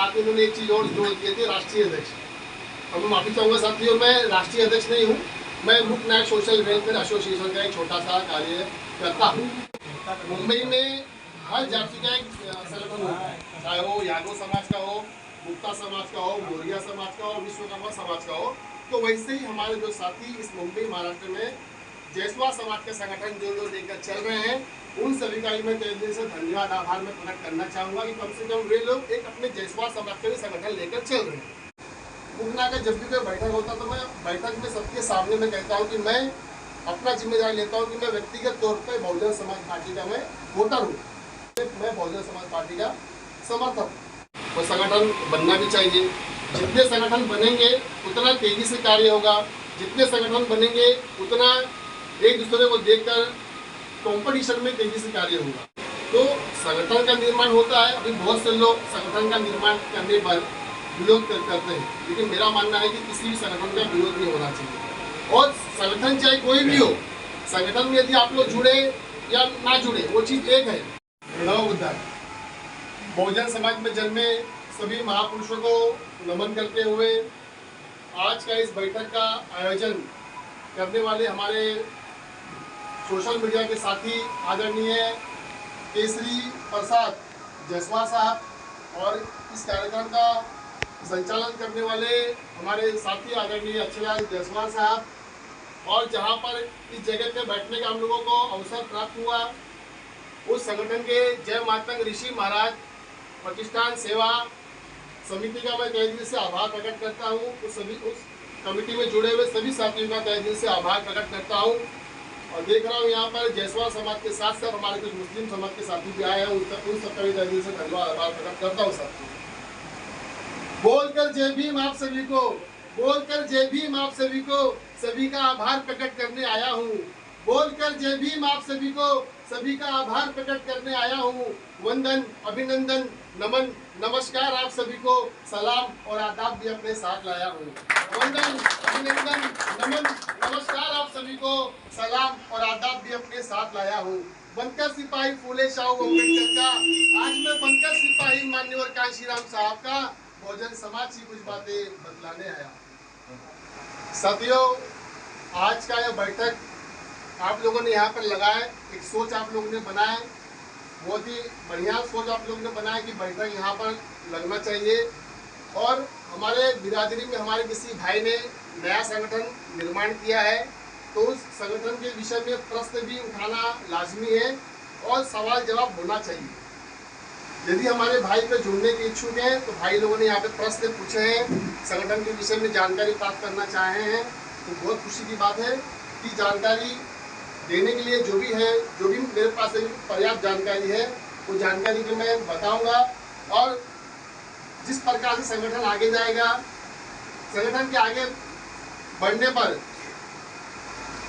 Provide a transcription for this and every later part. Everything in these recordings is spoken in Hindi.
साथ में उन्होंने एक चीज़ और जोड़ दिए थे, राष्ट्रीय अध्यक्ष। अब मैं माफ़ी चाहूँगा साथियों, मैं राष्ट्रीय अध्यक्ष नहीं हूँ, मैं मुक्त नायक सोशल वेलफेयर एसोसिएशन का एक छोटा सा कार्य करता हूँ। मुंबई में हर जाति का एक संगठन होता है, चाहे वो यादव समाज का हो, गुप्ता समाज का हो, मौर्य समाज का हो, विश्वकर्मा समाज का हो। तो वैसे ही हमारे जो साथी इस मुंबई महाराष्ट्र में जैसवाल समाज के संगठन जो लेकर चल रहे हैं, उन सभी का मैं तहे दिल से धन्यवाद आभार मैं प्रकट करना चाहूँगा कि कम से कम वे लोग एक अपने जैसवाल समाज के भी संगठन लेकर चल रहे हैं। मुकना का जब भी कोई बैठक होता तो मैं बैठक में सबके सामने मैं कहता हूँ कि मैं अपना जिम्मेदारी लेता हूँ कि मैं व्यक्तिगत तौर पर बहुजन समाज पार्टी का मैं वोटर हूँ, मैं बहुजन समाज पार्टी का समर्थक हूँ। और संगठन बनना भी चाहिए। जितने संगठन बनेंगे उतना तेजी से कार्य होगा, जितने संगठन बनेंगे उतना एक दूसरे को देखकर कंपटीशन में तेजी से कार्य होगा। तो संगठन का निर्माण होता है। अभी बहुत से लोग संगठन का निर्माण करने पर विरोध करते हैं, लेकिन मेरा मानना है कि किसी भी संगठन का विरोध नहीं होना चाहिए। और संगठन चाहे कोई भी हो, संगठन में यदि आप लोग जुड़े या ना जुड़े वो चीज़ एक है। नव उद्धार बहुजन समाज में जन्मे सभी महापुरुषों को नमन करते हुए आज का इस बैठक का आयोजन करने वाले हमारे सोशल मीडिया के साथी आदरणीय केसरी प्रसाद जायसवाल साहब और इस कार्यक्रम का संचालन करने वाले हमारे साथी आदरणीय अक्षयलाल जायसवाल साहब, और जहां पर इस जगह पे बैठने का हम लोगों को अवसर प्राप्त हुआ उस संगठन के जय मातंग ऋषि महाराज प्रतिष्ठान सेवा समिति का मैं तहे दिल से आभार प्रकट करता हूँ। उस कमेटी में जुड़े हुए सभी साथियों का तहे दिल से आभार प्रकट करता हूँ। और देख रहा हूँ यहाँ पर जैसवाल समाज के साथ साथ हमारे कुछ मुस्लिम समाज के साथी भी आए हैं, उन सबका भी तहे दिल से धन्यवाद आभार प्रकट करता हूँ। साथियों, बोलकर जय भीम आप सभी को, बोलकर जय भीम आप सभी को, सभी का आभार प्रकट करने आया हूँ। बोलकर जय भीम आप सभी को, सभी का आभार प्रकट करने आया हूँ। वंदन, अभिनंदन, नमन, नमस्कार आप सभी को, सलाम और आदाब भी अपने साथ लाया हूँ। वंदन, अभिनंदन, नमन, नमस्कार आप सभी को, सलाम और आदाब भी अपने साथ लाया हूँ। बनकर सिपाही फूले शाहू अम्बेडकर का, आज मैं बनकर सिपाही मान्यवर कांशीराम साहब का बहुजन समाज की कुछ बातें बतलाने आया। साथियों, आज का यह बैठक आप लोगों ने यहाँ पर लगाए, एक सोच आप लोगों ने बनाए, बहुत ही बढ़िया सोच आप लोगों ने बनाया कि बैठक यहाँ पर लगना चाहिए। और हमारे बिरादरी में हमारे किसी भाई ने नया संगठन निर्माण किया है, तो उस संगठन के विषय में प्रश्न भी उठाना लाजमी है और सवाल जवाब होना चाहिए। यदि हमारे भाई पे जुड़ने के इच्छुक हैं तो भाई लोगों ने यहाँ पे प्रश्न पूछे हैं, संगठन के विषय में जानकारी प्राप्त करना चाहे हैं, तो बहुत खुशी की बात है कि जानकारी देने के लिए जो भी मेरे पास पर्याप्त जानकारी है वो जानकारी को मैं बताऊंगा। और जिस प्रकार से संगठन आगे जाएगा, संगठन के आगे बढ़ने पर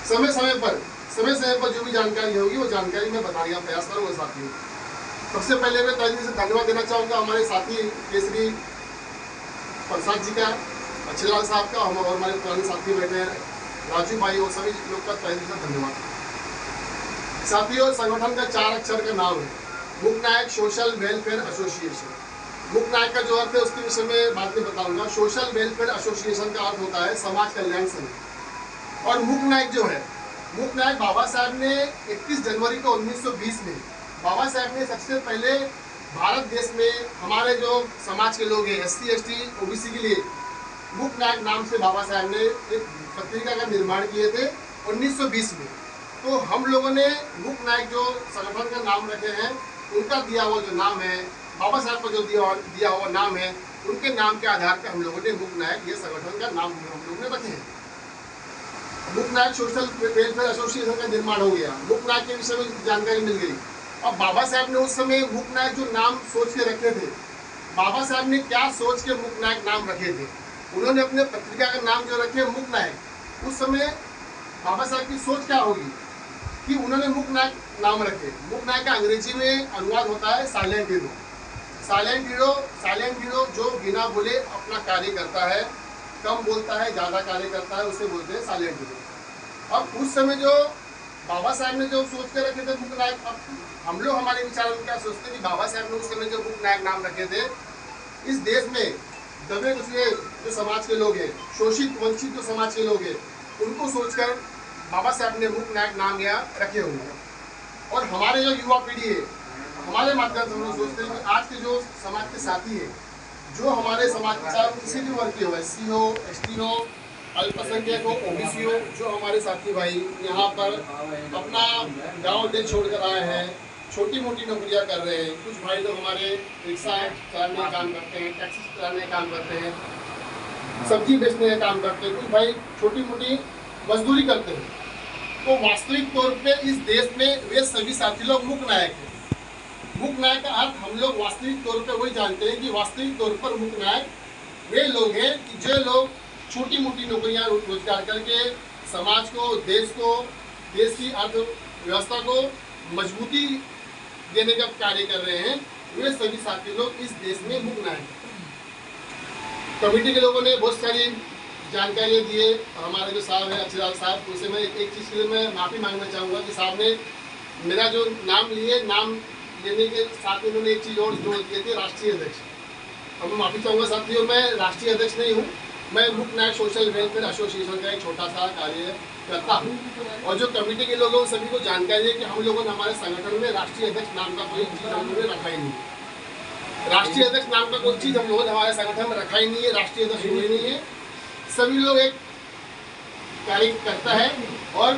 समय समय पर जो भी जानकारी होगी वो जानकारी मैं बताने का प्रयास करूँगा। साथियों, सबसे पहले मैं तहे दिल से धन्यवाद देना चाहूँगा हमारे साथी केसरी प्रसाद जी का, अक्षयलाल साहब का, और हमारे पुराने साथी बैठे हैं राजू भाई, और सभी लोग का तहे दिल से धन्यवाद। साथियों, संगठन का 4 अक्षर का नाम है मुक्त नायक सोशल वेलफेयर एसोसिएशन। मुक्त नायक का जो अर्थ है उसके विषय में बाद में बताऊंगा। सोशल वेलफेयर एसोसिएशन का अर्थ होता है समाज कल्याण संघ। और मुक्त नायक जो है, मुक्त नायक बाबा साहब ने 31 जनवरी को 1920 में बाबा साहब ने सबसे पहले भारत देश में हमारे जो समाज के लोग हैं SC ST OBC के लिए मुक्त नायक नाम से बाबा साहब ने एक पत्रिका का निर्माण किए थे 1920 में। तो हम लोगों ने मुक्त नायक जो संगठन का नाम रखे हैं, उनका दिया हुआ जो नाम है, बाबा साहब को जो दिया हुआ नाम है, उनके नाम के आधार पर हम लोगों ने मुक्त नायक ये संगठन का नाम हम लोगों ने रखे हैं। मुक्त नायक सोशल वेलफेयर एसोसिएशन का निर्माण हो गया, मुक्त नायक के विषय में जानकारी मिल गई। अब बाबा साहब ने उस समय मुक्त नायक जो नाम सोच के रखे थे, बाबा साहब ने क्या सोच के मुक्त नायक नाम रखे थे, उन्होंने अपने पत्रिका का नाम जो रखे मुक्त नायक, उस समय बाबा साहब की सोच क्या होगी कि उन्होंने मुक्त नायक नाम रखे। मुक्त नायक का अंग्रेजी में अनुवाद होता है साइलेंट हीरो। साइलेंट हीरो जो बिना बोले अपना कार्य करता है, कम बोलता है, ज़्यादा कार्य करता है, उसे बोलते हैं साइलेंट हीरो। अब उस समय जो बाबा साहब ने जो सोच के रखे थे मुक्त नायक, अब हम लोग हमारे विचार में क्या सोचते हैं कि बाबा साहब ने उस समय जो मुक्त नायक नाम रखे थे, इस देश में दबे कुचले जो समाज के लोग हैं, शोषित वंचित जो समाज के लोग हैं, उनको सोचकर बाबा साहब ने मूक नायक नाम यहाँ रखे हुए हैं। और हमारे जो युवा पीढ़ी है, हमारे माध्यम से हम लोग सोचते हैं कि आज के जो समाज के साथी हैं, जो हमारे समाज के चाहे किसी भी वर्ग के हो, SC हो, ST हो, अल्पसंख्यक हो, OBC हो, जो हमारे साथी भाई यहाँ पर अपना गाँव देश छोड़कर आए हैं, छोटी मोटी नौकरियाँ कर रहे हैं। कुछ भाई लोग हमारे रिक्शा चलाने का काम करते हैं, टैक्सी चलाने का काम करते हैं, सब्जी बेचने का काम करते हैं, कुछ भाई छोटी मोटी मजदूरी करते हैं। तो वास्तविक तौर पे इस देश में वे सभी साथी लोग मुक नायक हैं। मुक नायक का अर्थ हम लोग वास्तविक तौर पे वही जानते हैं कि वास्तविक तौर पर मुक नायक वे लोग हैं कि जो लोग छोटी मोटी नौकरियां रोजगार करके समाज को, देश की अर्थव्यवस्था को मजबूती देने का कार्य कर रहे हैं, वे सभी साथी लोग इस देश में मुक नायक हैं। कमेटी के लोगों ने बहुत सारी जानकारियाँ दिए। हमारे जो साहब हैं अक्षराल साहब, उनसे मैं एक चीज़ के लिए मैं माफ़ी मांगना चाहूँगा कि साहब ने मेरा जो नाम लिए, नाम लेने के साथ उन्होंने एक चीज़ और जोड़ दिए थे, राष्ट्रीय अध्यक्ष। अब मैं माफ़ी चाहूँगा साथियों, मैं राष्ट्रीय अध्यक्ष नहीं हूँ, मैं मुक नायक सोशल वेलफेयर एसोसिएशन का एक छोटा सा कार्य करता हूँ। और जो कमेटी के लोगों सभी को जानकारी है कि हम लोगों ने हमारे संगठन में राष्ट्रीय अध्यक्ष नाम का कोई चीज़ हम लोगों ने रखा ही नहीं। राष्ट्रीय अध्यक्ष नाम का कोई चीज़ हम लोगों ने हमारे संगठन में रखा ही नहीं है, राष्ट्रीय अध्यक्ष हुए नहीं है। सभी लोग एक कार्यकर्ता है और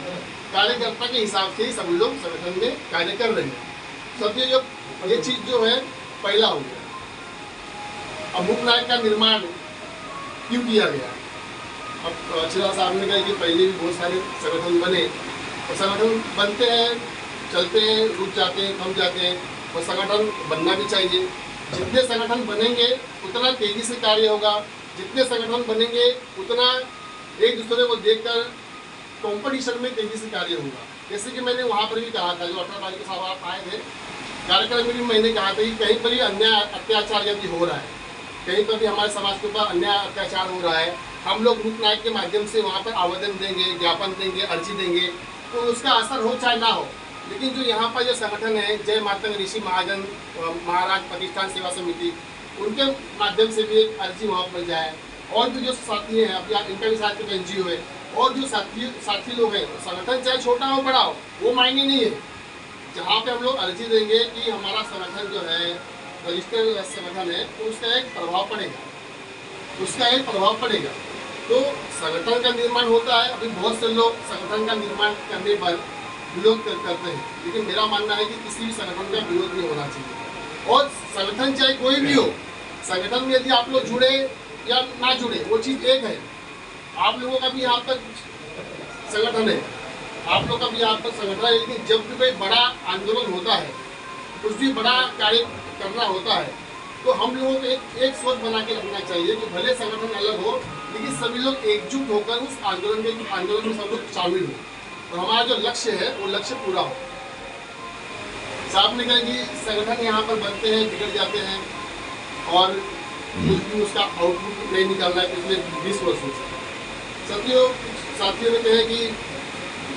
कार्यकर्ता के हिसाब से ही सभी लोग संगठन में कार्य कर रहे हैं। सभी जो ये चीज़ जो है पहला हो गया। अब मुक नायक का निर्माण क्यों किया गया? अब अक्षरा साहब ने कहा कि पहले भी बहुत सारे संगठन बने और संगठन बनते हैं, चलते हैं, रुक जाते हैं, थम जाते हैं, और संगठन बनना भी चाहिए। जितने संगठन बनेंगे उतना तेजी से कार्य होगा, जितने संगठन बनेंगे उतना एक दूसरे को देखकर कंपटीशन में तेजी से कार्य होगा। जैसे कि मैंने वहाँ पर भी कहा था, जो 18 तारीख के साहब आप आए थे कार्यक्रम में भी मैंने कहा था कि कहीं पर भी अन्याय अत्याचार यदि हो रहा है, कहीं पर भी हमारे समाज के ऊपर अन्याय अत्याचार हो रहा है, हम लोग मुक नायक के माध्यम से वहाँ पर आवेदन देंगे, ज्ञापन देंगे, अर्जी देंगे, तो उसका असर हो चाहे ना हो। लेकिन जो यहाँ पर जो संगठन है जय माता ऋषि महाजन महाराज प्रतिष्ठान सेवा समिति, उनके माध्यम से भी एक अर्जी वहाँ पर जाए। और भी जो साथी हैं, अभी आप इनका भी साथ में NGO है, और जो साथी लोग हैं, संगठन चाहे छोटा हो बड़ा हो वो मायने नहीं है। जहाँ पे हम लोग अर्जी देंगे कि हमारा संगठन जो है रजिस्टर्ड संगठन है, तो उसका एक प्रभाव पड़ेगा, तो संगठन का निर्माण होता है। अभी बहुत से लोग संगठन का निर्माण करने पर विरोध करते हैं, लेकिन मेरा मानना है कि किसी भी संगठन का विरोध नहीं होना चाहिए। और संगठन चाहे कोई भी हो, संगठन में यदि आप लोग जुड़े या ना जुड़े वो चीज़ एक है। आप लोगों का भी यहाँ पर संगठन है, आप लोग का भी यहाँ पर संगठन है, लेकिन जब भी कोई बड़ा आंदोलन होता है, कुछ भी बड़ा कार्य करना होता है, तो हम लोगों को एक सोच बना के रखना चाहिए कि भले संगठन अलग हो, लेकिन सभी लोग एकजुट होकर उस आंदोलन में सब लोग शामिल हो और हमारा जो लक्ष्य है वो लक्ष्य पूरा हो। साहब ने कहा कि संगठन यहाँ पर बनते हैं, बिगड़ जाते हैं और कुछ भी उसका आउटपुट नहीं निकालना है पिछले 20 वर्षों से। साथियों ने कहा कि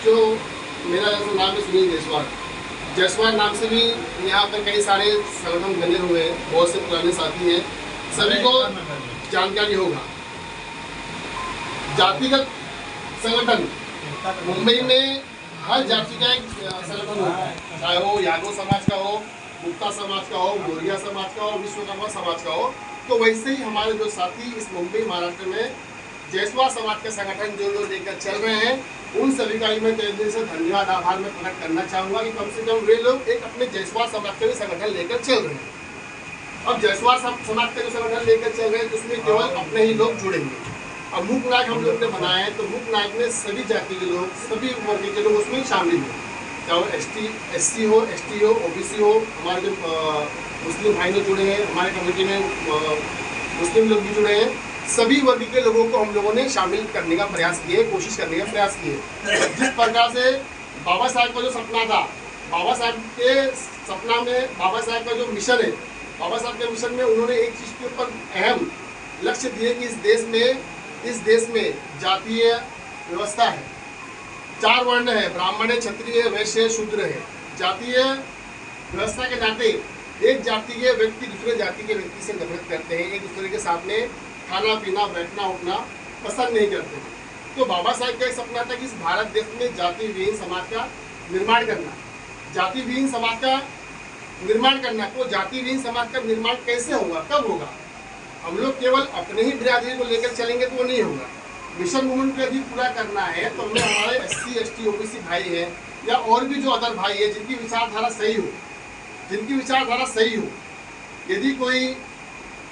जो मेरा नाम है सुनील जायसवाल नाम से भी यहाँ पर कई सारे संगठन बने हुए हैं, बहुत से पुराने साथी हैं, सभी को जानकारी होगा। जातिगत संगठन मुंबई में हर जाति का एक संगठन होता है, चाहे वो यादव समाज का हो, गुप्ता समाज का हो, मौर्य समाज का हो, विश्वकर्मा समाज का हो। तो वैसे ही हमारे जो साथी इस मुंबई महाराष्ट्र में जायसवाल समाज के संगठन जो लोग लेकर चल रहे हैं, उन सभी का मैं तहे दिल से धन्यवाद आभार में प्रकट करना चाहूँगा कि कम से कम वे लोग एक अपने जायसवाल समाज का भी संगठन लेकर चल रहे हैं। अब जायसवाल समाज का जो संगठन लेकर चल रहे हैं तो उसमें केवल अपने ही लोग जुड़ेंगे। अब मुक नायक हम लोग ने बनाया है, तो मुक नायक में सभी जाति के लोग, सभी वर्ग के लोग उसमें शामिल हैं, चाहे वो SC हो, ST हो, OBC हो। हमारे जो मुस्लिम भाई लोग जुड़े हैं, हमारे कमेटी में मुस्लिम लोग भी जुड़े हैं, सभी वर्ग के लोगों को हम लोगों ने शामिल करने का प्रयास किए, कोशिश करने का प्रयास किए। जिस प्रकार से बाबा साहब का जो सपना था, बाबा साहब के सपना में बाबा साहब का जो मिशन है, बाबा साहब के मिशन में उन्होंने एक चीज़ के ऊपर अहम लक्ष्य दिए कि इस देश में जातीय व्यवस्था है, 4 वर्ण है, ब्राह्मण है, क्षत्रिय है, वैश्य है, शूद्र है। जातीय व्यवस्था के नाते एक जाति के व्यक्ति दूसरे जाति के व्यक्ति से नफरत करते हैं, एक दूसरे के सामने खाना पीना बैठना उठना पसंद नहीं करते हैं। तो बाबा साहब का एक सपना था कि इस भारत देश में जाति विहीन समाज का निर्माण करना। जाति विहीन समाज का निर्माण करना, तो जाति विहीन समाज का निर्माण कैसे होगा, कब होगा? हम लोग केवल अपने ही बिरादरी को लेकर चलेंगे तो वो नहीं होगा। मिशन मूवमेंट को यदि पूरा करना है तो हमें हमारे SC ST OBC भाई हैं या और भी जो अदर भाई है जिनकी विचारधारा सही हो, यदि कोई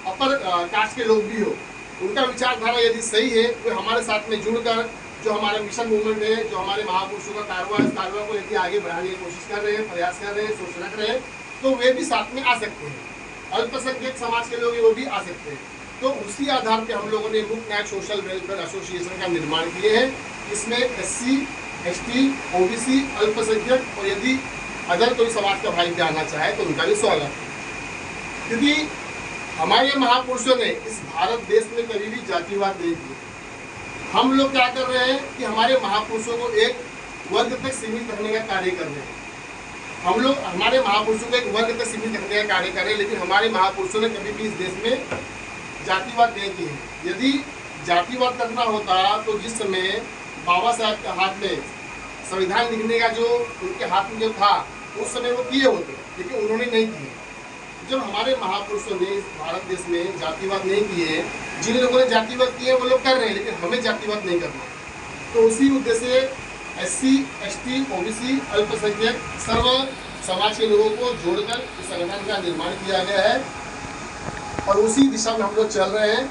अपर कास्ट के लोग भी हो, उनका विचारधारा यदि सही है तो हमारे साथ में जुड़कर जो हमारा मिशन मूवमेंट है, जो हमारे महापुरुषों का कारवा है, इस कारवा को यदि आगे बढ़ाने की कोशिश कर रहे हैं, प्रयास कर रहे हैं, सोच रख रहे हैं, तो वे भी साथ में आ सकते हैं। अल्पसंख्यक समाज के लोग वो भी आ सकते हैं। तो उसी आधार पे हम लोगों ने मुक्त नायक सोशल वेलफेयर एसोसिएशन का निर्माण किए हैं। इसमें SC ST OBC अल्पसंख्यक और यदि अदर कोई समाज का भाई भी आना चाहे तो उनका भी स्वागत है, क्योंकि हमारे महापुरुषों ने इस भारत देश में कभी भी जातिवाद नहीं किया। हम लोग क्या कर रहे हैं कि हमारे महापुरुषों को एक वर्ग तक सीमित रखने का कार्य कर रहे हैं। हम लोग हमारे महापुरुषों को एक वर्ग तक सीमित रखने का कार्य कर रहे हैं, लेकिन हमारे महापुरुषों ने कभी भी इस देश में जातिवाद नहीं किए। यदि जातिवाद करना होता तो जिस समय बाबा साहब के हाथ में संविधान लिखने का जो उनके हाथ में जो था उस समय वो किए होते, लेकिन उन्होंने नहीं किए। जब हमारे महापुरुषों ने इस भारत देश में जातिवाद नहीं किए, जिन लोगों ने जातिवाद किए वो लोग कर रहे हैं, लेकिन हमें जातिवाद नहीं करना। तो उसी उद्देश्य से SC ST OBC अल्पसंख्यक सर्व समाज के लोगों को जोड़कर इस संगठन का निर्माण किया गया है और उसी दिशा में हम लोग चल रहे हैं।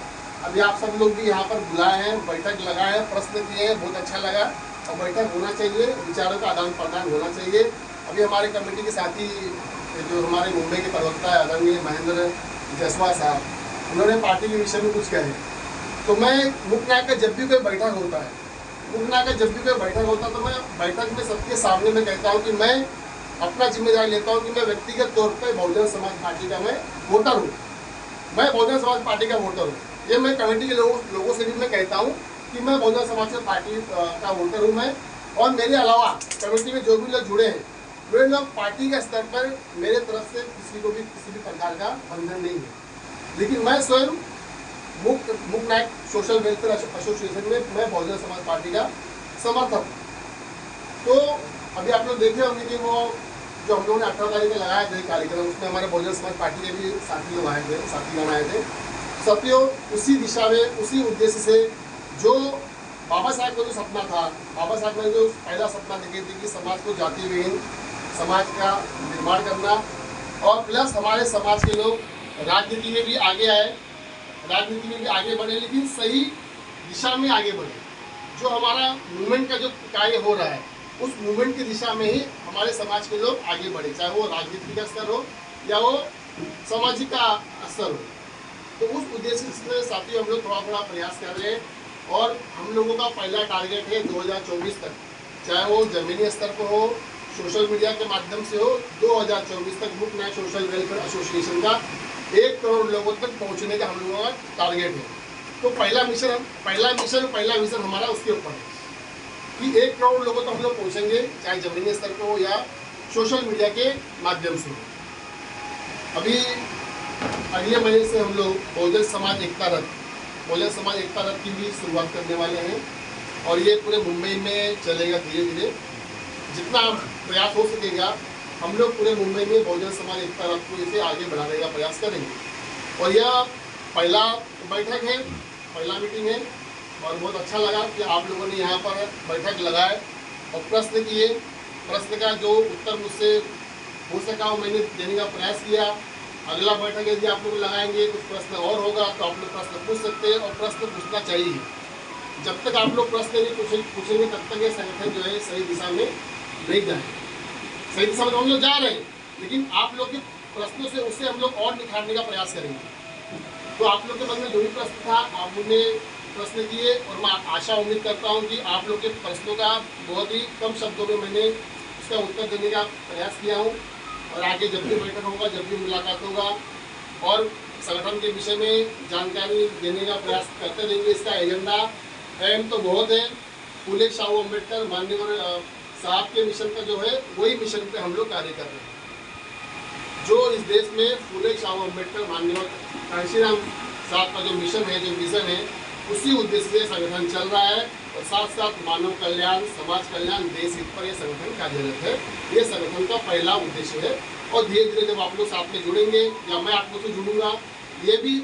अभी आप सब लोग भी यहाँ पर बुलाए हैं, बैठक लगाए हैं, प्रश्न किए हैं, बहुत अच्छा लगा। और बैठक होना चाहिए, विचारों का आदान प्रदान होना चाहिए। अभी हमारे कमेटी के साथी जो हमारे मुंबई के प्रवक्ता है आदरणीय महेंद्र जसवा साहब, उन्होंने पार्टी के विषय में कुछ कहे। तो मैं मुक्त नायक का जब भी कोई बैठक होता है, तो मैं बैठक में सबके सामने में कहता हूँ कि मैं अपना जिम्मेदारी लेता हूँ कि मैं व्यक्तिगत तौर पर बहुजन समाज पार्टी का मैं वोटर हूँ। मैं बहुजन समाज पार्टी का वोटर हूँ। ये मैं कमेटी के लोगों से भी मैं कहता हूँ कि मैं बहुजन समाज पार्टी का वोटर हूँ मैं। और मेरे अलावा कमेटी में जो भी लोग जुड़े हैं वे लोग पार्टी के स्तर पर मेरे तरफ से किसी को भी किसी भी प्रकार का बंधन नहीं है, लेकिन मैं स्वयं मुक्त नायक सोशल वेलफेयर एसोसिएशन में मैं बहुजन समाज पार्टी का समर्थक हूँ। तो अभी आप लोग देखे होंगे कि वो जो हम लोगों ने 18 तारीख में लगाया था कार्यक्रम, उसमें हमारे बहुजन समाज पार्टी के भी साथीगण आए थे। साथियों, उसी दिशा में उसी उद्देश्य से जो बाबा साहब का जो सपना था, बाबा साहब ने जो पहला सपना देखे थे कि समाज को जाति विहीन समाज का निर्माण करना और प्लस हमारे समाज के लोग राजनीति में भी आगे आए, राजनीति में भी आगे बढ़े, लेकिन सही दिशा में आगे बढ़े। जो हमारा मूवमेंट का जो कार्य हो रहा है उस मूवमेंट की दिशा में ही हमारे समाज के लोग आगे बढ़े, चाहे वो राजनीति का स्तर हो या वो सामाजिक का स्तर हो। तो उस उद्देश्य से साथियों हम लोग थोड़ा प्रयास कर रहे हैं और हम लोगों का पहला टारगेट है 2024 तक, चाहे वो जमीनी स्तर पर हो, सोशल मीडिया के माध्यम से हो, 2024 तक मुक्त नायक सोशल वेलफेयर एसोसिएशन का 1 करोड़ लोगों तक पहुंचने का हम लोगों का टारगेट है। तो पहला मिशन हमारा उसके ऊपर है कि 1 करोड़ लोगों तक हम लोग पहुँचेंगे, चाहे जमीनी स्तर पर हो या सोशल मीडिया के माध्यम से हो। अभी अगले महीने से हम लोग बहुजन समाज एकता रथ की भी शुरुआत करने वाले हैं और ये पूरे मुंबई में चलेगा। धीरे धीरे जितना प्रयास हो सकेगा हम लोग पूरे मुंबई में बहुजन समाज एकता रथ को इसे आगे बढ़ाने का प्रयास करेंगे। और यह पहला बैठक है, पहला मीटिंग है और बहुत अच्छा लगा कि आप लोगों ने यहाँ पर बैठक लगाए और प्रश्न किए। प्रश्न का जो उत्तर मुझसे हो सका वो मैंने देने का प्रयास किया। अगला बैठक यदि आप लोग लगाएंगे कुछ प्रश्न और होगा तो आप लोग प्रश्न पूछ सकते हैं और प्रश्न पूछना चाहिए। जब तक आप लोग प्रश्न नहीं पूछेंगे तब तक ये संगठन जो है सही दिशा में नहीं जाए। सही दिशा में हम लोग जा रहे हैं, लेकिन आप लोग के प्रश्नों से उससे हम लोग और निखारने का प्रयास करेंगे। तो आप लोग के मन में जो भी प्रश्न था आप लोगों ने प्रश्न किए और मैं आशा उम्मीद करता हूँ कि आप लोग के प्रश्नों का बहुत ही कम शब्दों में मैंने उसका उत्तर देने का प्रयास किया हूँ। और आगे जब भी बैठक होगा, जब भी मुलाकात होगा और संगठन के विषय में जानकारी देने का प्रयास करते रहेंगे। इसका एजेंडा एम तो बहुत है, फूले शाहू अम्बेडकर माननीय साहब के मिशन का जो है वही मिशन पे हम लोग कार्य कर रहे हैं। जो इस देश में फूले शाह अम्बेडकर माननीय कांशीराम साहब का जो मिशन है, जो विजन है, उसी उद्देश्य से संगठन चल रहा है और साथ साथ मानव कल्याण, समाज कल्याण, देश हित पर यह संगठन कार्यरत है। ये संगठन का पहला उद्देश्य है और धीरे धीरे जब आप लोग साथ में जुड़ेंगे या मैं आप लोग से जुड़ूंगा, ये भी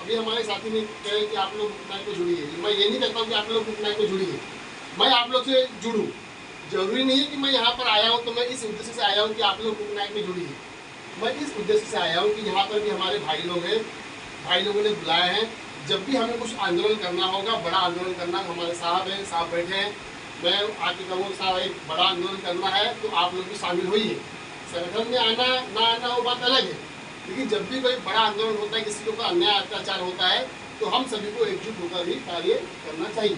अभी हमारे साथी ने कहे कि आप लोग उपनायक को जुड़िए। मैं ये नहीं कहता हूँ कि आप लोग उपनायक को जुड़िए, मैं आप लोग से जुड़ूँ। जरूरी नहीं है कि मैं यहाँ पर आया हूँ तो मैं इस उद्देश्य से आया हूँ कि आप लोग उपनायक में जुड़िए। मैं इस उद्देश्य से आया हूँ कि यहाँ पर भी हमारे भाई लोग हैं, भाई लोगों ने बुलाया है। जब भी हमें कुछ आंदोलन करना होगा, बड़ा आंदोलन करना, हमारे साहब हैं, साहब बैठे हैं, मैं आके कहूँ साहब एक बड़ा आंदोलन करना है तो आप लोग भी शामिल होइए। संगठन में आना ना आना वो बात अलग है, लेकिन जब भी कोई बड़ा आंदोलन होता है, किसी के ऊपर अन्याय अत्याचार होता है, तो हम सभी को एकजुट होकर ही कार्य करना चाहिए।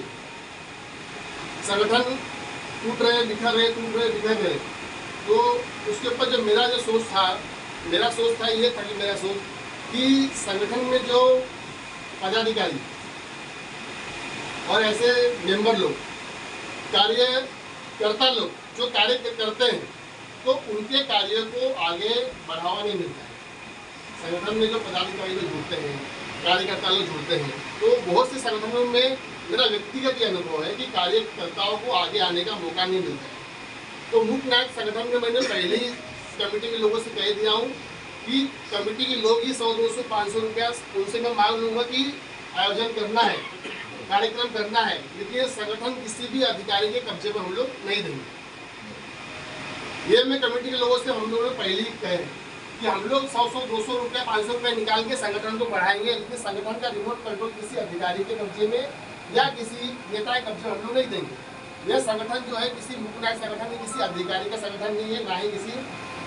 संगठन टूट रहे, बिखर रहे, टूट रहे, बिखर रहे, तो उसके ऊपर जो मेरा सोच था ये था कि मेरा सोच कि संगठन में जो पदाधिकारी और ऐसे मेंबर लोग, कार्यकर्ता लोग जो कार्य करते हैं, तो उनके कार्य को आगे बढ़ावा नहीं मिलता है। संगठन में जो पदाधिकारी लोग जुड़ते हैं, कार्यकर्ता लोग जुड़ते हैं, तो बहुत से संगठनों में मेरा व्यक्तिगत अनुभव है कि कार्यकर्ताओं को आगे आने का मौका नहीं मिलता है। तो मुख्य नायक संगठन में मैंने पहले ही कमेटी के लोगों से कह दिया हूँ कि कमेटी के लोग ही 100, 200, 500 रुपया उनसे मैं मांग लूँगा कि आयोजन करना है, कार्यक्रम करना है, लेकिन संगठन किसी भी अधिकारी के कब्जे में हम लोग नहीं देंगे। ये मैं कमेटी के लोगों से हम लोगों ने पहले ही कहे कि हम लोग 100, 200 रुपया, 500 रुपया निकाल के संगठन को बढ़ाएंगे, लेकिन संगठन का रिमोट कंट्रोल किसी अधिकारी के कब्जे में या किसी नेता के कब्जे हम लोग नहीं देंगे। यह संगठन जो है किसी मुख्य नायक संगठन है, किसी अधिकारी का संगठन नहीं है, ना ही किसी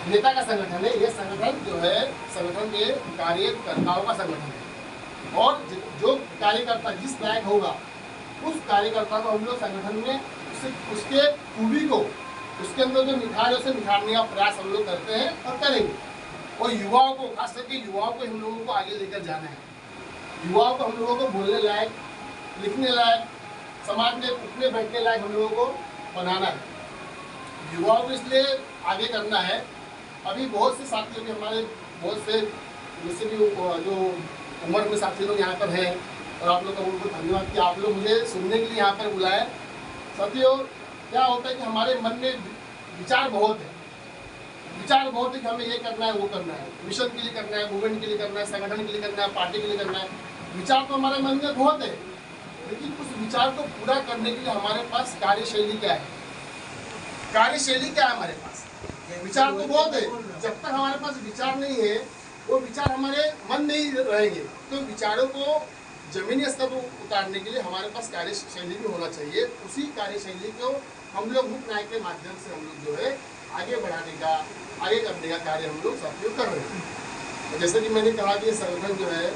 नेता का संगठन है। यह संगठन जो है संगठन के कार्यकर्ताओं का संगठन है और जो कार्यकर्ता जिस लायक होगा उस कार्यकर्ता को हम लोग संगठन में उसके खूबी को, उसके अंदर जो निखार है उसे निखारने का प्रयास हम लोग करते हैं और करेंगे। और युवाओं को, खास करके युवाओं को हम लोगों को आगे लेकर जाना है। युवाओं को हम लोगों को बोलने लायक, लिखने लायक, समाज में उठने बैठने लायक हम लोगों को बनाना है। युवाओं को इसलिए आगे करना है। अभी बहुत से साथियों के हमारे बहुत से जैसे भी जो उम्र में साथी लोग यहाँ पर हैं और आप लोग का उनको धन्यवाद कि आप लोग मुझे सुनने के लिए यहाँ पर बुलाए। साथियों, क्या होता है कि हमारे मन में विचार बहुत है कि हमें ये करना है, वो करना है, मिशन के लिए करना है, मूवमेंट के लिए करना है, संगठन के लिए करना है, पार्टी के लिए करना है। विचार तो हमारे मन में बहुत है, लेकिन उस विचार को पूरा करने के लिए हमारे पास कार्यशैली क्या है? कार्यशैली क्या है हमारे पास? विचार तो बहुत है, जब तक हमारे पास विचार नहीं है, वो विचार हमारे मन में ही रहेंगे। तो विचारों को जमीनी स्तर पर उतारने के लिए हमारे पास कार्यशैली भी होना चाहिए। उसी कार्यशैली को हम लोग मुख्य नायक के माध्यम से हम लोग जो है आगे बढ़ाने का, आगे करने का कार्य हम लोग साथियों कर रहे हैं। जैसे कि मैंने कहा कि ये संगठन जो है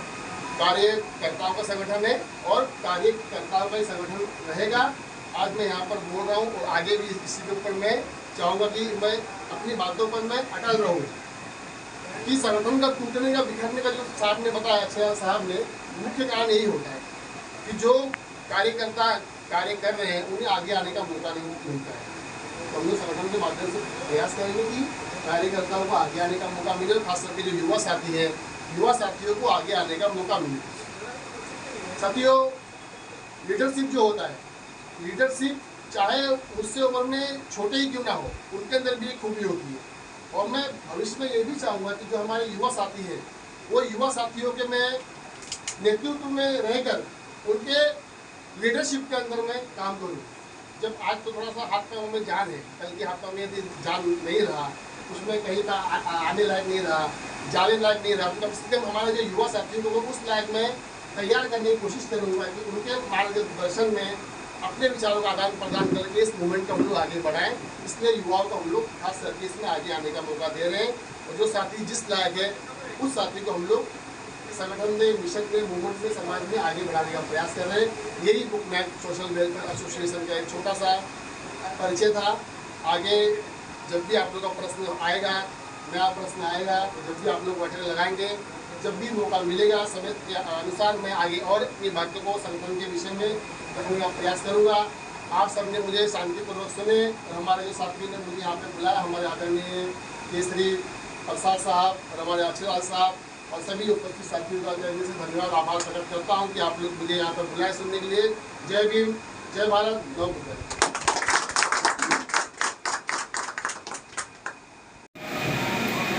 कार्यकर्ताओं का संगठन है और कार्यकर्ताओं का ही संगठन रहेगा। आज मैं यहाँ पर बोल रहा हूँ और आगे भी इसी के ऊपर मैं चाहूँगा कि मैं अपनी बातों पर मैं अटल रहूँ कि संगठन का टूटने का, बिखरने का जो साहब ने बताया, अक्षय साहब ने, मुख्य कारण यही होता है कि जो कार्यकर्ता कार्य कर रहे हैं उन्हें आगे आने का मौका नहीं मिलता है। तो हम लोग संगठन के माध्यम से प्रयास करेंगे कि कार्यकर्ताओं को आगे आने का मौका मिले, खास करके जो युवा साथी हैं, युवा साथियों को आगे आने का मौका मिले। साथियों, लीडरशिप जो होता है, लीडरशिप चाहे उससे उम्र में छोटे ही क्यों ना हो, उनके अंदर भी एक खूबी होती है। और मैं भविष्य में ये भी चाहूँगा कि जो हमारे युवा साथी हैं, वो युवा साथियों के मैं नेतृत्व में रहकर उनके लीडरशिप के अंदर मैं काम करूँ। जब आज तो थोड़ा सा हाथ पाँव में जान है, कल के हाथ पाँव में यदि जान नहीं रहा, उसमें कहीं का आने लायक नहीं रहा, जाने लायक नहीं रहा, तो कम से कम हमारे जो युवा साथियों को उस लायक में तैयार करने की कोशिश करूँगा कि उनके मार्गदर्शन में अपने विचारों का आदान प्रदान करके इस मूवमेंट को हम लोग आगे बढ़ाएं। इसलिए युवाओं को हम लोग खास करके इसमें आगे आने का मौका दे रहे हैं और जो साथी जिस लायक है उस साथी को हम लोग संगठन में, मिशन में, मूवमेंट में, समाज में आगे बढ़ाने का प्रयास कर रहे हैं। यही मुख्य नायक सोशल वेलफेयर एसोसिएशन का एक छोटा सा परिचय था। आगे जब भी आप लोग का प्रश्न आएगा, नया प्रश्न आएगा, तो जब भी आप लोग बैठक लगाएंगे, जब भी मौका मिलेगा, समय के अनुसार मैं आगे और अपनी बातों को संगठन के विषय में रखने का प्रयास करूँगा। आप सबने मुझे शांतिपूर्वक सुने और हमारे जो साथी ने मुझे यहाँ पे बुलाया, हमारे आदरणीय केसरी प्रसाद साहब और हमारे आशीर्वाद साहब और सभी उपस्थित साथियों का जय से धन्यवाद आभार प्रकट करता हूँ कि आप लोग मुझे यहाँ पर बुलाए सुनने के लिए। जय भीम, जय भारत, नौ बुद्ध।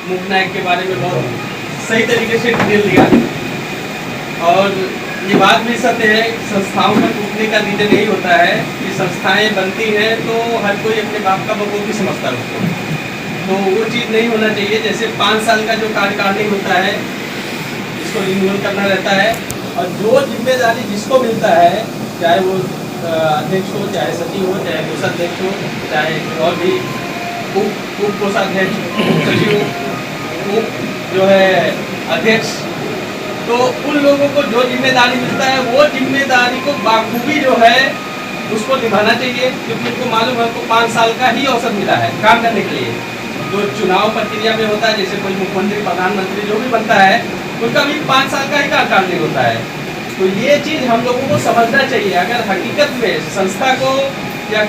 मूक नायक के बारे में बहुत सही तरीके से डिटेल दिया और ये बात भी सत्य है। संस्थाओं में टूटने का रीजन यही होता है कि संस्थाएं बनती हैं तो हर कोई अपने बाप का बबूती समझता है उसको, तो वो चीज़ नहीं होना चाहिए। जैसे 5 साल का जो कार्यकारिणी होता है इसको रिन्यूअल करना रहता है और जो जिम्मेदारी जिसको मिलता है, चाहे वो अध्यक्ष हो, चाहे सचिव हो, चाहे कोषाध्यक्ष हो, चाहे और भी उप कोषाध्यक्ष, सचिव, उप जो है अध्यक्ष, तो उन लोगों को जो जिम्मेदारी मिलता है वो जिम्मेदारी को बाखूबी जो है उसको निभाना चाहिए, क्योंकि उनको मालूम है उनको 5 साल का ही अवसर मिला है काम करने के लिए। जो चुनाव प्रक्रिया में होता है, जैसे कोई मुख्यमंत्री, प्रधानमंत्री जो भी बनता है उनका भी 5 साल का ही कार्यकाल नहीं होता है। तो ये चीज़ हम लोगों को समझना चाहिए। अगर हकीकत में संस्था को या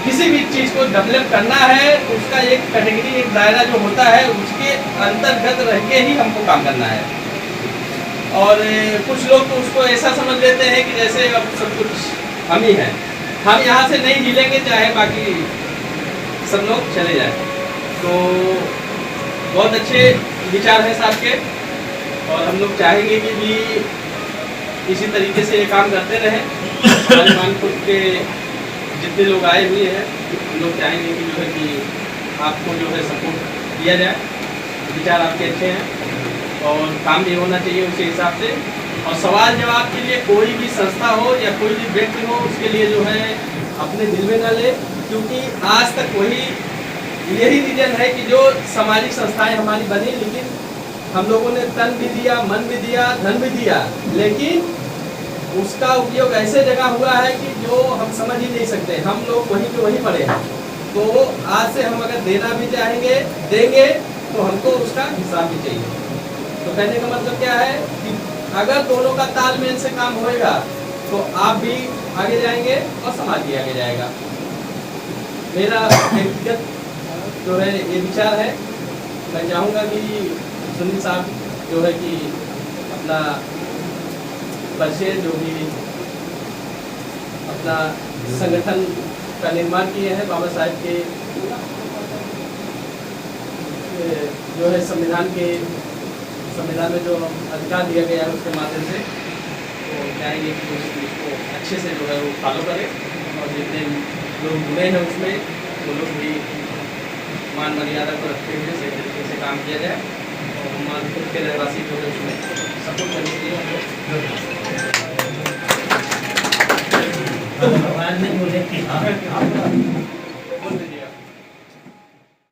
किसी भी चीज़ को डेवलप करना है तो उसका एक कैटेगरी, एक दायरा जो होता है उसके अंतर्गत रह के ही हमको काम करना है। और कुछ लोग तो उसको ऐसा समझ लेते हैं कि जैसे अब सब कुछ हम ही हैं, हम यहाँ से नहीं हिलेंगे चाहे बाकी सब लोग चले जाएं। तो बहुत अच्छे विचार हैं साहब के और हम लोग चाहेंगे कि भी इसी तरीके से ये काम करते रहें। हमारे मानपुर के जितने लोग आए हुए हैं हम लोग चाहेंगे कि जो है कि आपको जो है सपोर्ट दिया जाए। विचार आपके अच्छे हैं और काम भी होना चाहिए उसी हिसाब से। और सवाल जवाब के लिए कोई भी संस्था हो या कोई भी व्यक्ति हो उसके लिए जो है अपने दिल में न ले, क्योंकि आज तक वही यही रीजन है कि जो सामाजिक संस्थाएं हमारी बनी, लेकिन हम लोगों ने तन भी दिया, मन भी दिया, धन भी दिया, लेकिन उसका उपयोग ऐसे जगह हुआ है कि जो हम समझ ही नहीं सकते। हम लोग वहीं के वहीं पड़े हैं। तो आज से हम अगर देना भी चाहेंगे, देंगे तो हमको उसका हिसाब भी चाहिए। तो कहने का मतलब क्या है कि अगर दोनों का तालमेल से काम होएगा तो आप भी आगे जाएंगे और समाज भी आगे जाएगा। मेरा व्यक्तिगत जो है ये विचार है। मैं चाहूँगा कि सुनील साहब जो है कि अपना परिचय जो भी अपना संगठन का निर्माण किए हैं, बाबा साहेब के जो है संविधान में जो अधिकार दिया गया है उसके माध्यम से, तो चाहेंगे कि उसको अच्छे से जो है वो फॉलो करें और जितने लोग जुड़े हैं उसमें वो लोग भी मान मर्यादा को रखते हुए सही तरीके से काम किया जाए और हमारे खुद के रहवासी जो है उसमें सपोर्ट करने के लिए हम लोग भगवान ने बोले कि हाँ